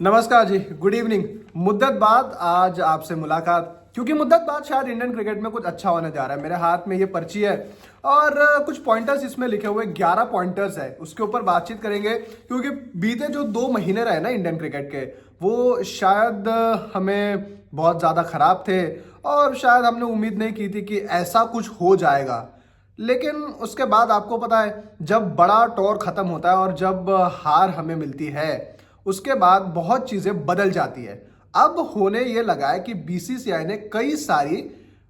नमस्कार जी, good evening. मुद्दत बाद आज आपसे मुलाकात, क्योंकि मुद्दत बाद शायद इंडियन क्रिकेट में कुछ अच्छा होने जा रहा है। मेरे हाथ में ये पर्ची है और कुछ पॉइंटर्स इसमें लिखे हुए 11 पॉइंटर्स है, उसके ऊपर बातचीत करेंगे। क्योंकि बीते जो 2 महीने रहे ना इंडियन क्रिकेट के, वो शायद हमें बहुत ज़्यादा ख़राब थे और शायद हमने उम्मीद नहीं की थी कि ऐसा कुछ हो जाएगा। लेकिन उसके बाद आपको पता है, जब बड़ा टॉर ख़त्म होता है और जब हार हमें मिलती है, उसके बाद बहुत चीज़ें बदल जाती है। अब होने ये लगा है कि बीसीसीआई ने कई सारी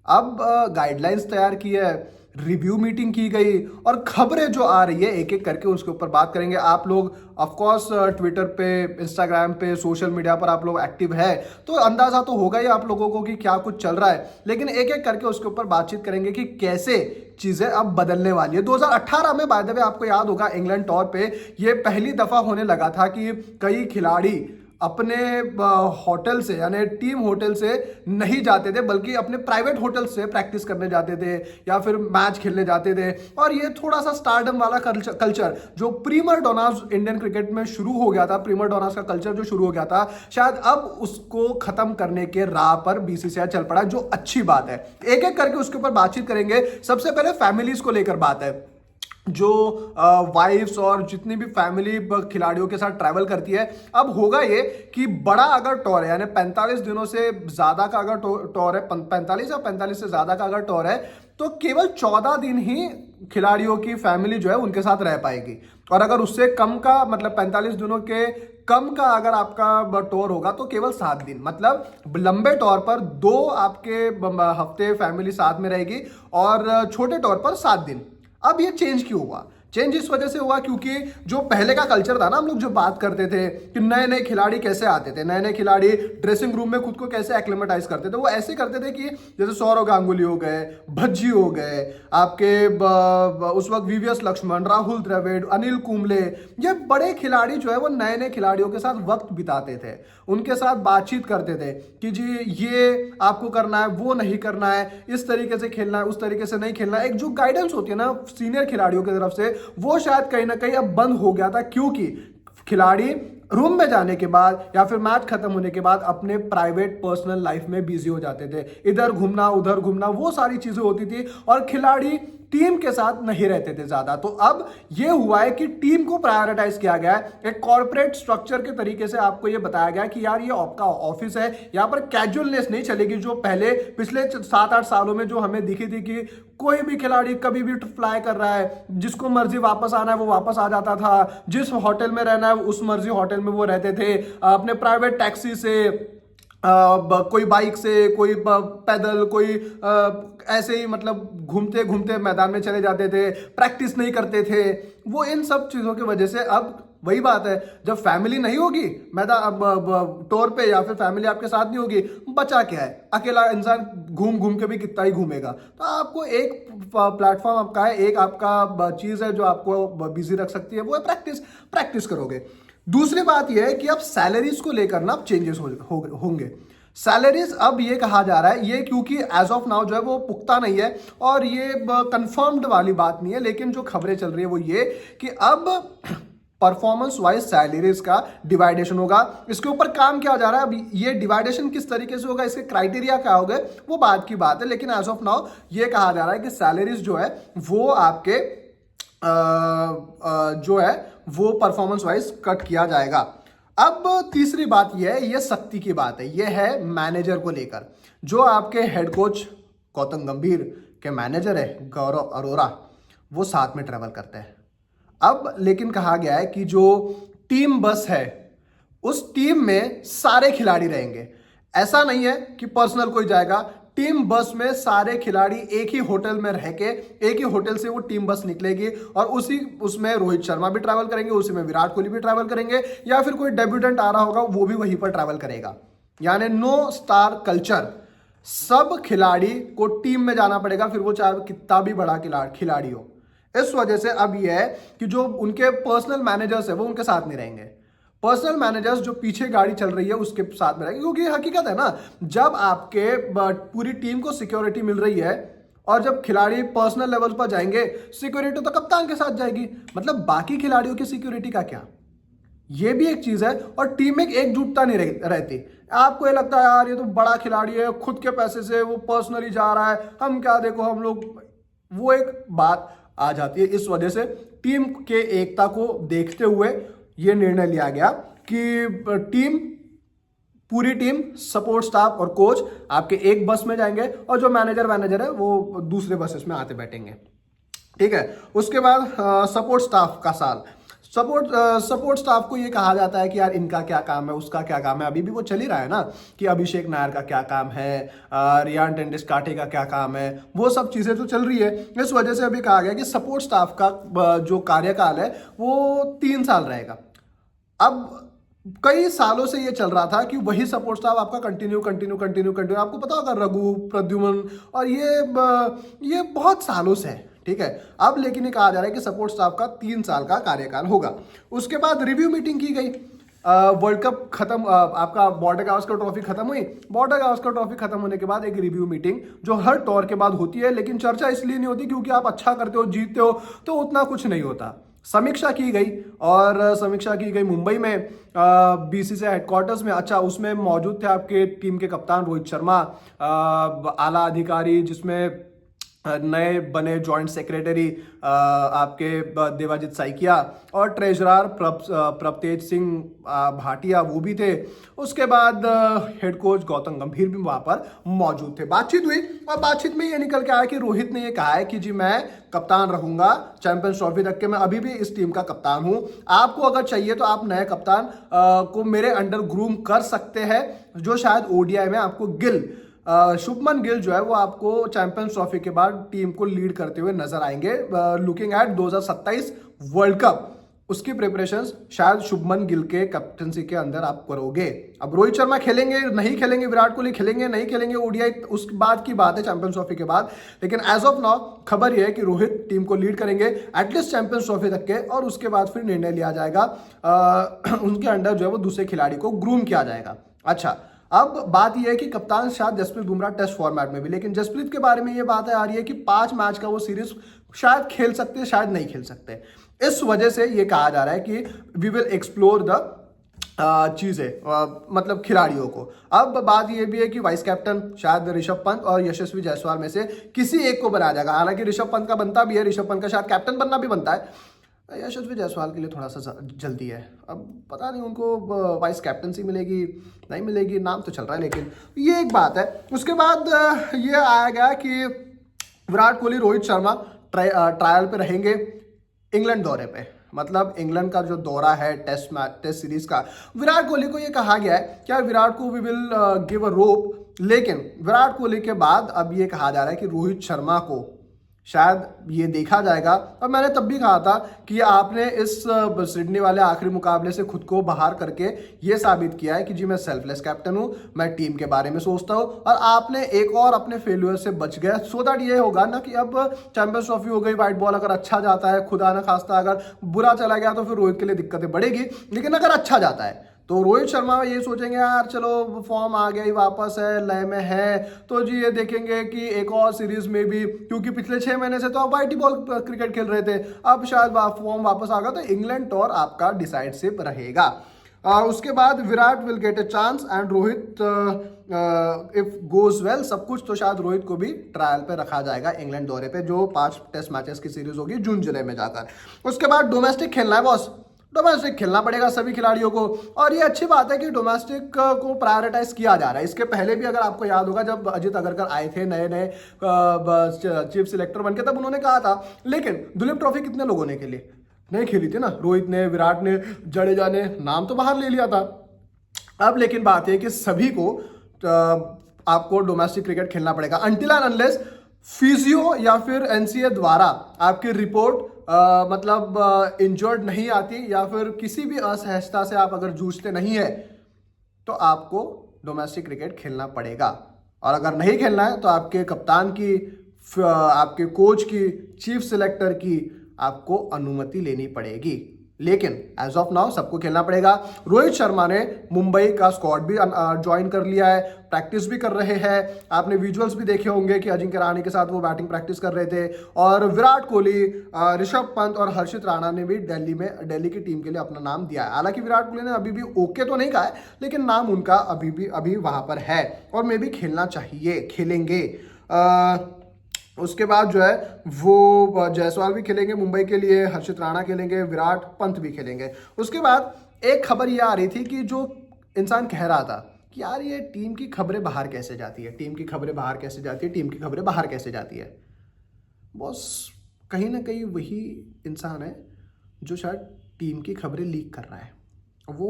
अब गाइडलाइंस तैयार की है, रिव्यू मीटिंग की गई और खबरें जो आ रही है एक एक करके उसके ऊपर बात करेंगे। आप लोग ऑफ कोर्स ट्विटर पे, इंस्टाग्राम पे, सोशल मीडिया पर आप लोग एक्टिव है, तो अंदाजा तो होगा ही आप लोगों को कि क्या कुछ चल रहा है। लेकिन एक एक करके उसके ऊपर बातचीत करेंगे कि कैसे चीजें अब बदलने वाली है। 2018 में बाय द वे आपको याद होगा इंग्लैंड टॉर पे ये पहली दफा होने लगा था कि कई खिलाड़ी अपने होटल से, यानी टीम होटल से नहीं जाते थे, बल्कि अपने प्राइवेट होटल से प्रैक्टिस करने जाते थे या फिर मैच खेलने जाते थे। और ये थोड़ा सा स्टारडम वाला कल्चर जो प्रीमर डोनास इंडियन क्रिकेट में शुरू हो गया था, प्रीमर डोनास का कल्चर जो शुरू हो गया था, शायद अब उसको खत्म करने के राह पर बीसीसीआई चल पड़ा, जो अच्छी बात है। एक एक करके उसके ऊपर बातचीत करेंगे। सबसे पहले फैमिलीज को लेकर बात है। जो वाइफ्स और जितनी भी फैमिली खिलाड़ियों के साथ ट्रैवल करती है, अब होगा ये कि बड़ा अगर टूर है, यानी 45 दिनों से ज्यादा का अगर टूर है, 45 या 45 से ज्यादा का अगर टूर है, तो केवल 14 दिन ही खिलाड़ियों की फैमिली जो है उनके साथ रह पाएगी। और अगर उससे कम का, मतलब 45 दिनों के कम का अगर आपका टूर होगा, तो केवल 7 दिन। मतलब लंबे टूर पर 2 आपके हफ्ते फैमिली साथ में रहेगी और छोटे टूर पर 7 दिन। अब ये चेंज क्यों हुआ? चेंज इस वजह से हुआ क्योंकि जो पहले का कल्चर था ना, हम लोग जो बात करते थे कि नए नए खिलाड़ी कैसे आते थे, नए नए खिलाड़ी ड्रेसिंग रूम में खुद को कैसे एक्लिमेटाइज करते थे, वो ऐसे करते थे कि जैसे सौरव गांगुली हो गए, भज्जी हो गए, आपके उस वक्त वीवीएस लक्ष्मण, राहुल द्रविड़, अनिल कुंबले, ये बड़े खिलाड़ी जो है वो नए नए खिलाड़ियों के साथ वक्त बिताते थे, उनके साथ बातचीत करते थे कि जी ये आपको करना है, वो नहीं करना है, इस तरीके से खेलना है, उस तरीके से नहीं खेलना है। एक जो गाइडेंस होती है ना सीनियर खिलाड़ियों की तरफ से, वो शायद कहीं ना कहीं अब बंद हो गया था, क्योंकि खिलाड़ी रूम में जाने के बाद या फिर मैच खत्म होने के बाद अपने प्राइवेट पर्सनल लाइफ में बिजी हो जाते थे। इधर घूमना, उधर घूमना, वो सारी चीजें होती थी और खिलाड़ी टीम के साथ नहीं रहते थे ज्यादा। तो अब ये हुआ है कि टीम को प्रायोरिटाइज किया गया है, एक कॉर्पोरेट स्ट्रक्चर के तरीके से आपको ये बताया गया कि यार ये आपका ऑफिस है, यहाँ पर कैजुअलनेस नहीं चलेगी, जो पहले पिछले 7-8 सालों में जो हमें दिखी थी कि कोई भी खिलाड़ी कभी भी फ्लाई कर रहा है, जिसको मर्जी वापस आना है वो वापस आ जाता था, जिस होटल में रहना है उस मर्जी होटल में वो रहते थे, अपने प्राइवेट टैक्सी से, कोई बाइक से, कोई पैदल, कोई ऐसे ही मतलब घूमते घूमते मैदान में चले जाते थे, प्रैक्टिस नहीं करते थे। वो इन सब चीज़ों की वजह से अब वही बात है, जब फैमिली नहीं होगी मैदान टूर पे, या फिर फैमिली आपके साथ नहीं होगी, बचा क्या है? अकेला इंसान घूम घूम के भी कितना ही घूमेगा। तो आपको एक प्लेटफॉर्म आपका है, एक आपका चीज़ है जो आपको बिजी रख सकती है, वो है प्रैक्टिस। प्रैक्टिस करोगे। दूसरी बात यह है कि अब सैलरीज को लेकर ना चेंजेस होंगे। सैलरीज अब ये कहा जा रहा है, ये क्योंकि एज ऑफ नाउ जो है वो पुख्ता नहीं है और ये कंफर्म्ड वाली बात नहीं है, लेकिन जो खबरें चल रही है वो ये कि अब परफॉर्मेंस वाइज सैलरीज का डिवाइडेशन होगा। इसके ऊपर काम किया जा रहा है। अब ये डिवाइडेशन किस तरीके से होगा, इसके क्राइटेरिया क्या होगा, वो बात की बात है। लेकिन एज ऑफ नाउ ये कहा जा रहा है कि सैलरीज जो है वो आपके जो है वो परफॉर्मेंस वाइज कट किया जाएगा। अब तीसरी बात यह है, ये सख्ती की बात है, ये है मैनेजर को लेकर। जो आपके हेड कोच गौतम गंभीर के मैनेजर है गौरव अरोरा, वो साथ में ट्रेवल करते हैं। अब लेकिन कहा गया है कि जो टीम बस है उस टीम में सारे खिलाड़ी रहेंगे। ऐसा नहीं है कि पर्सनल कोई जाएगा, टीम बस में सारे खिलाड़ी एक ही होटल में रह के, एक ही होटल से वो टीम बस निकलेगी और उसमें रोहित शर्मा भी ट्रैवल करेंगे, उसी में विराट कोहली भी ट्रैवल करेंगे, या फिर कोई डेब्यूटेंट आ रहा होगा वो भी वहीं पर ट्रैवल करेगा। यानी नो स्टार कल्चर, सब खिलाड़ी को टीम में जाना पड़ेगा, फिर वो चाहे कितना भी बड़ा खिलाड़ी हो। इस वजह से अब यह है कि जो उनके पर्सनल मैनेजर्स है वो उनके साथ नहीं रहेंगे। पर्सनल मैनेजर्स जो पीछे गाड़ी चल रही है उसके साथ में रहेंगे, क्योंकि हकीकत है ना, जब आपके पूरी टीम को सिक्योरिटी मिल रही है और जब खिलाड़ी पर्सनल लेवल पर जाएंगे, सिक्योरिटी तो कप्तान के साथ जाएगी, मतलब बाकी खिलाड़ियों की सिक्योरिटी का क्या? ये भी एक चीज है। और टीम में एकजुटता नहीं रहती। आपको ये लगता है यार ये तो बड़ा खिलाड़ी है, खुद के पैसे से वो पर्सनली जा रहा है, हम क्या देखो हम लोग, वो एक बात आ जाती है। इस वजह से टीम के एकता को देखते हुए ये निर्णय लिया गया कि पूरी टीम, सपोर्ट स्टाफ और कोच आपके एक बस में जाएंगे और जो मैनेजर है वो दूसरे बसेस में आते बैठेंगे। ठीक है। उसके बाद सपोर्ट स्टाफ का साल। सपोर्ट स्टाफ को ये कहा जाता है कि यार इनका क्या काम है, उसका क्या काम है। अभी भी वो चल ही रहा है ना कि अभिषेक नायर का क्या काम है, रियान टेंडिस काटे का क्या काम है, वो सब चीज़ें तो चल रही है। इस वजह से अभी कहा गया कि सपोर्ट स्टाफ का जो कार्यकाल है वो 3 साल रहेगा। अब कई सालों से ये चल रहा था कि वही सपोर्ट स्टाफ आपका कंटिन्यू। आपको पता होगा रघु, प्रद्युमन, और ये बहुत सालों से है। ठीक है। अब लेकिन ये कहा जा रहा है कि सपोर्ट स्टाफ का 3 साल का कार्यकाल होगा। उसके बाद रिव्यू मीटिंग की गई। वर्ल्ड कप खत्म, आपका बॉर्डर गावस्कर ट्रॉफी खत्म हुई। बॉर्डर गावस्कर ट्रॉफी खत्म होने के बाद एक रिव्यू मीटिंग जो हर टूर के बाद होती है, लेकिन चर्चा इसलिए नहीं होती क्योंकि आप अच्छा करते हो, जीतते हो, तो उतना कुछ नहीं होता। समीक्षा की गई, और समीक्षा की गई मुंबई में बीसीसीआई हेडक्वार्टर्स में। अच्छा, उसमें मौजूद थे आपके टीम के कप्तान रोहित शर्मा, आला अधिकारी जिसमें नए बने जॉइंट सेक्रेटरी आपके देवाजीत साइकिया, और ट्रेजरर प्रभतेज सिंह भाटिया वो भी थे। उसके बाद हेड कोच गौतम गंभीर भी वहां पर मौजूद थे। बातचीत हुई और बातचीत में ये निकल के आया कि रोहित ने ये कहा है कि जी मैं कप्तान रहूंगा चैंपियंस ट्रॉफी तक के, मैं अभी भी इस टीम का कप्तान हूं। आपको अगर चाहिए तो आप नए कप्तान को मेरे अंडर ग्रूम कर सकते हैं, जो शायद ओडीआई में आपको शुभमन गिल जो है वो आपको चैंपियंस ट्रॉफी के बाद टीम को लीड करते हुए नजर आएंगे। लुकिंग एट 2027 वर्ल्ड कप, उसकी प्रिपरेशंस शायद शुभमन गिल के कैप्टनसी के अंदर आप करोगे। अब रोहित शर्मा खेलेंगे नहीं खेलेंगे, विराट कोहली खेलेंगे नहीं खेलेंगे ओडीआई, उस बाद की बात है चैंपियंस ट्रॉफी के बाद। लेकिन एज ऑफ नाउ खबर यह है कि रोहित टीम को लीड करेंगे एटलीस्ट चैंपियंस ट्रॉफी तक के, और उसके बाद फिर निर्णय लिया जाएगा उनके अंडर जो है वो दूसरे खिलाड़ी को ग्रूम किया जाएगा। अच्छा, अब बात यह है कि कप्तान शायद जसप्रीत बुमराह टेस्ट फॉर्मेट में भी, लेकिन जसप्रीत के बारे में यह बात आ रही है कि 5 मैच का वो सीरीज शायद खेल सकते हैं, शायद नहीं खेल सकते। इस वजह से यह कहा जा रहा है कि वी विल एक्सप्लोर द चीजें, मतलब खिलाड़ियों को। अब बात यह भी है कि वाइस कैप्टन शायद ऋषभ पंत और यशस्वी जायसवाल में से किसी एक को बनाया जाएगा। हालांकि ऋषभ पंत का बनता भी है, ऋषभ पंत का शायद कैप्टन बनना भी बनता है। यशस्वी जायसवाल के लिए थोड़ा सा जल्दी है। अब पता नहीं उनको वाइस कैप्टनसी मिलेगी नहीं मिलेगी, नाम तो चल रहा है, लेकिन ये एक बात है। उसके बाद ये आया गया कि विराट कोहली, रोहित शर्मा ट्रायल पे रहेंगे इंग्लैंड दौरे पे। मतलब इंग्लैंड का जो दौरा है टेस्ट सीरीज का, विराट कोहली को ये कहा गया है क्या विराट को वी विल गिव अ रोप, लेकिन विराट कोहली के बाद अब ये कहा जा रहा है कि रोहित शर्मा को शायद ये देखा जाएगा। और मैंने तब भी कहा था कि आपने इस सिडनी वाले आखिरी मुकाबले से खुद को बाहर करके ये साबित किया है कि जी मैं सेल्फलेस कैप्टन हूँ, मैं टीम के बारे में सोचता हूँ, और आपने एक और अपने फेल्यूर से बच गए। सो दैट ये होगा ना कि अब चैंपियंस ट्रॉफी हो गई, व्हाइट बॉल अगर अच्छा जाता है, खुदा ना खास्ता अगर बुरा चला गया तो फिर रोहित के लिए दिक्कतें बढ़ेगी, लेकिन अगर अच्छा जाता है तो रोहित शर्मा ये सोचेंगे यार चलो फॉर्म आ गया ही, वापस है, लय में है, तो जी ये देखेंगे कि एक और सीरीज में भी, क्योंकि पिछले 6 महीने से तो आप वाइट बॉल क्रिकेट खेल रहे थे, अब शायद फॉर्म वापस आ गया, तो इंग्लैंड टूर आपका डिसाइडसिव रहेगा। उसके बाद Virat will get a chance and Rohit if goes well, सब कुछ तो शायद रोहित को भी ट्रायल पे रखा जाएगा इंग्लैंड दौरे पे, जो 5 टेस्ट मैचेस की सीरीज होगी जून जुलाई में जाकर। उसके बाद डोमेस्टिक खेलना है बॉस, डोमेस्टिक खेलना पड़ेगा सभी खिलाड़ियों को, और ये अच्छी बात है कि डोमेस्टिक को प्रायोरिटाइज किया जा रहा है। इसके पहले भी अगर आपको याद होगा जब अजित अगरकर आए थे नए चीफ सिलेक्टर बनके, तब उन्होंने कहा था, लेकिन दुलीप ट्रॉफी कितने लोगों ने खेली, नहीं खेली थी ना, रोहित ने, विराट ने, जडेजा ने, नाम तो बाहर ले लिया था। अब लेकिन बात है कि सभी को आपको डोमेस्टिक क्रिकेट खेलना पड़ेगा अनटिल एंड अनलेस फिजियो या फिर एनसीए द्वारा आपकी रिपोर्ट मतलब इंजर्ड नहीं आती, या फिर किसी भी असहजता से आप अगर जूझते नहीं है, तो आपको डोमेस्टिक क्रिकेट खेलना पड़ेगा। और अगर नहीं खेलना है तो आपके कप्तान की, आपके कोच की, चीफ सिलेक्टर की आपको अनुमति लेनी पड़ेगी। लेकिन एज ऑफ नाउ सबको खेलना पड़ेगा। रोहित शर्मा ने मुंबई का स्क्वाड भी ज्वाइन कर लिया है, प्रैक्टिस भी कर रहे हैं। आपने विजुअल्स भी देखे होंगे कि अजिंक्य रहाणे के साथ वो बैटिंग प्रैक्टिस कर रहे थे। और विराट कोहली, ऋषभ पंत और हर्षित राणा ने भी दिल्ली की टीम के लिए अपना नाम दिया है। हालांकि विराट कोहली ने अभी भी ओके तो नहीं कहा है, लेकिन नाम उनका अभी वहां पर है और मे भी खेलना चाहिए, खेलेंगे। उसके बाद जो है वो जायसवाल भी खेलेंगे मुंबई के लिए, हर्षित राणा खेलेंगे, विराट पंत भी खेलेंगे। उसके बाद एक खबर ये आ रही थी कि जो इंसान कह रहा था कि यार ये टीम की खबरें बाहर कैसे जाती है, टीम की खबरें बाहर कैसे जाती है, टीम की खबरें बाहर कैसे जाती है। बॉस कहीं ना कहीं वही इंसान है जो शायद टीम की खबरें लीक कर रहा है। वो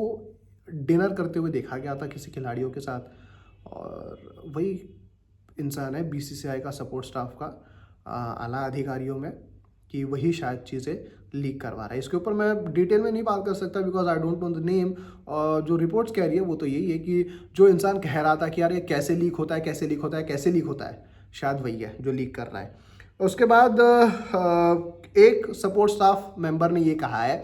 डिनर करते हुए देखा गया था किसी खिलाड़ियों के साथ, और वही इंसान है बीसीसीआई का सपोर्ट स्टाफ का आला अधिकारियों में, कि वही शायद चीज़ें लीक करवा रहा है। इसके ऊपर मैं डिटेल में नहीं बात कर सकता because I don't know the name. और जो रिपोर्ट्स कह रही है वो तो यही है कि जो इंसान कह रहा था कि यार ये कैसे लीक होता है, कैसे लीक होता है, कैसे लीक होता है, शायद वही है जो लीक कर रहा है। उसके बाद एक सपोर्ट स्टाफ मेंबर ने ये कहा है,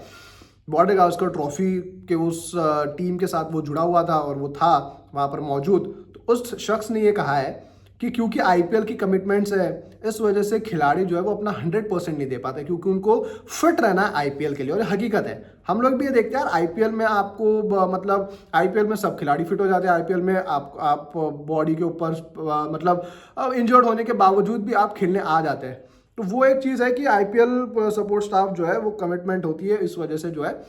बॉर्डर गावस्कर ट्रॉफी के उस टीम के साथ वो जुड़ा हुआ था और वो था वहाँ पर मौजूद, तो उस शख्स ने ये कहा है कि क्योंकि आईपीएल की कमिटमेंट्स है, इस वजह से खिलाड़ी जो है वो अपना 100% नहीं दे पाते, क्योंकि उनको फिट रहना है आईपीएल के लिए। और हकीकत है, हम लोग भी ये देखते हैं यार, आईपीएल में आपको मतलब आईपीएल में सब खिलाड़ी फिट हो जाते हैं। आईपीएल में आप बॉडी के ऊपर मतलब इंजर्ड होने के बावजूद भी आप खेलने आ जाते हैं। तो वो एक चीज़ है कि आईपीएल सपोर्ट स्टाफ जो है वो कमिटमेंट होती है, इस वजह से जो है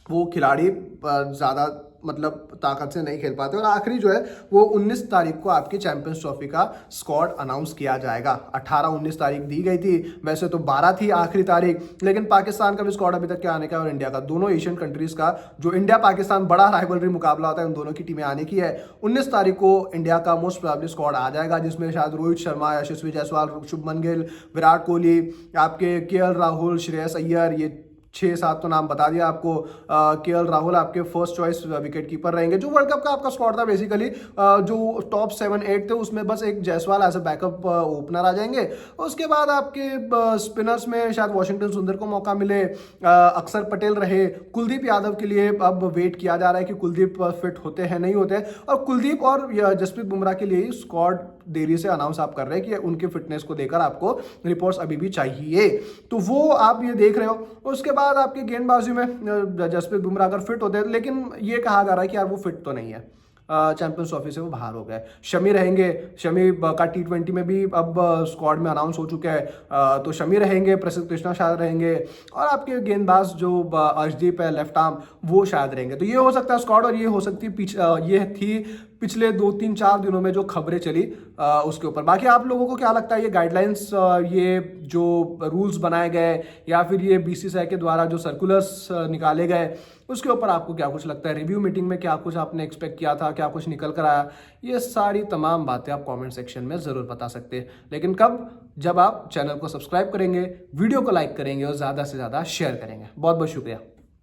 वो खिलाड़ी ज़्यादा मतलब ताकत से नहीं खेल पाते। और आखिरी जो है वो 19 तारीख को आपकी चैंपियंस ट्रॉफी का स्क्वाड अनाउंस किया जाएगा। 18-19 तारीख दी गई थी, वैसे तो 12 थी आखिरी तारीख, लेकिन पाकिस्तान का भी स्क्वाड अभी तक क्या आने का, और इंडिया का, दोनों एशियन कंट्रीज का जो इंडिया पाकिस्तान बड़ा राइवलरी मुकाबला होता है, उन दोनों की टीमें आने की है। 19 तारीख को इंडिया का मोस्ट प्रोबेबली स्क्वाड आ जाएगा, जिसमें शायद रोहित शर्मा, यशस्वी जायसवाल, शुभमन गिल, विराट कोहली, आपके केएल राहुल, श्रेयस अय्यर, ये 6-7 तो नाम बता दिया आपको। केएल राहुल आपके फर्स्ट चॉइस विकेट कीपर रहेंगे। जो वर्ल्ड कप का आपका स्क्वाड था बेसिकली, जो टॉप 7-8 थे उसमें बस एक Jaiswal as a backup opener आ जाएंगे। उसके बाद आपके स्पिनर्स में शायद वॉशिंगटन सुंदर को मौका मिले, अक्षर पटेल रहे, कुलदीप यादव के लिए अब वेट किया जा रहा है कि कुलदीप फिट होते हैं नहीं होते, और कुलदीप और जसप्रीत बुमराह के लिए स्क्वाड देरी से अनाउंस आप कर रहे हैं कि उनके फिटनेस को देकर आपको रिपोर्ट्स अभी भी चाहिए, तो वो आप ये देख रहे हो। उसके बाद आपके गेंदबाजी में जसप्रीत बुमराह अगर फिट होते हैं, लेकिन ये कहा जा रहा है कि यार वो फिट तो नहीं है, चैंपियंस ट्रॉफी से वो बाहर हो गए। शमी रहेंगे, शमी का T20 में भी अब स्क्वाड में अनाउंस हो चुका है, तो शमी रहेंगे, प्रसिद्ध कृष्णा शायद रहेंगे, और आपके गेंदबाज जो अर्शदीप है लेफ्ट आर्म, वो शायद रहेंगे। तो ये हो सकता है स्क्वाड, और ये हो सकती ये थी पिछले 2-3-4 दिनों में जो खबरें चली उसके ऊपर। बाकी आप लोगों को क्या लगता है, ये गाइडलाइंस, ये जो रूल्स बनाए गए, या फिर ये बीसीसीआई के द्वारा जो सर्कुलर्स निकाले गए, उसके ऊपर आपको क्या कुछ लगता है? रिव्यू मीटिंग में क्या कुछ आपने एक्सपेक्ट किया था, क्या कुछ निकल कर आया? ये सारी तमाम बातें आप कमेंट सेक्शन में ज़रूर बता सकते हैं, लेकिन कब? जब आप चैनल को सब्सक्राइब करेंगे, वीडियो को लाइक करेंगे और ज़्यादा से ज़्यादा शेयर करेंगे। बहुत बहुत शुक्रिया।